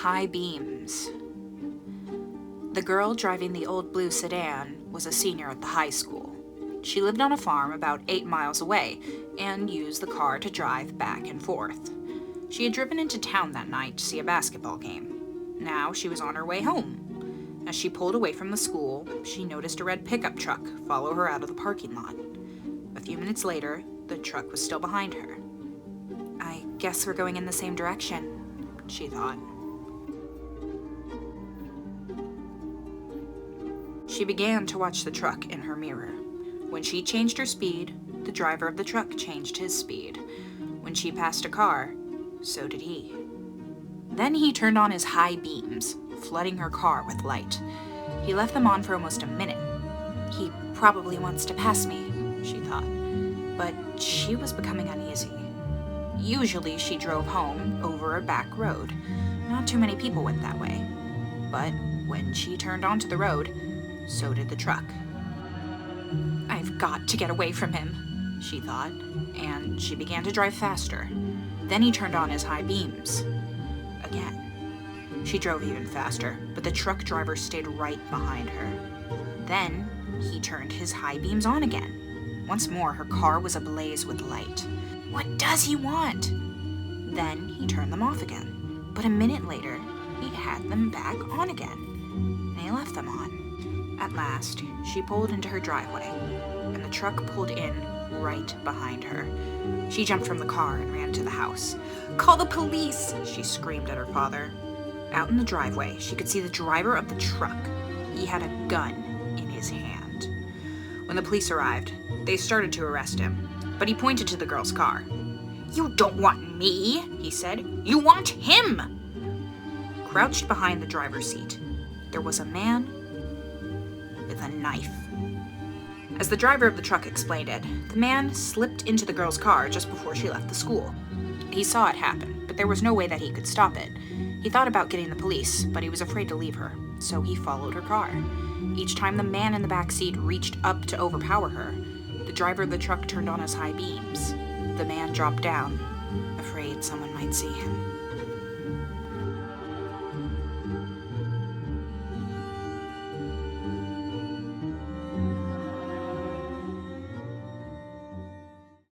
High Beams. The girl driving the old blue sedan was a senior at the high school. She lived on a farm about 8 miles away and used the car to drive back and forth. She had driven into town that night to see a basketball game. Now she was on her way home. As she pulled away from the school, she noticed a red pickup truck follow her out of the parking lot. A few minutes later, the truck was still behind her. "I guess we're going in the same direction," she thought. She began to watch the truck in her mirror. When she changed her speed, the driver of the truck changed his speed. When she passed a car, so did he. Then he turned on his high beams, flooding her car with light. He left them on for almost a minute. "He probably wants to pass me," she thought. But she was becoming uneasy. Usually she drove home over a back road. Not too many people went that way. But when she turned onto the road, so did the truck. "I've got to get away from him," she thought, and she began to drive faster. Then he turned on his high beams. Again. She drove even faster, but the truck driver stayed right behind her. Then he turned his high beams on again. Once more, her car was ablaze with light. What does he want? Then he turned them off again. But a minute later, he had them back on again, and he left them on. At last, she pulled into her driveway, and the truck pulled in right behind her. She jumped from the car and ran to the house. "Call the police!" she screamed at her father. Out in the driveway, she could see the driver of the truck. He had a gun in his hand. When the police arrived, they started to arrest him, but he pointed to the girl's car. "You don't want me," he said. "You want him!" Crouched behind the driver's seat, there was a man with a knife. As the driver of the truck explained it, the man slipped into the girl's car just before she left the school. He saw it happen, but there was no way that he could stop it. He thought about getting the police, but he was afraid to leave her, so he followed her car. Each time the man in the back seat reached up to overpower her, the driver of the truck turned on his high beams. The man dropped down, afraid someone might see him.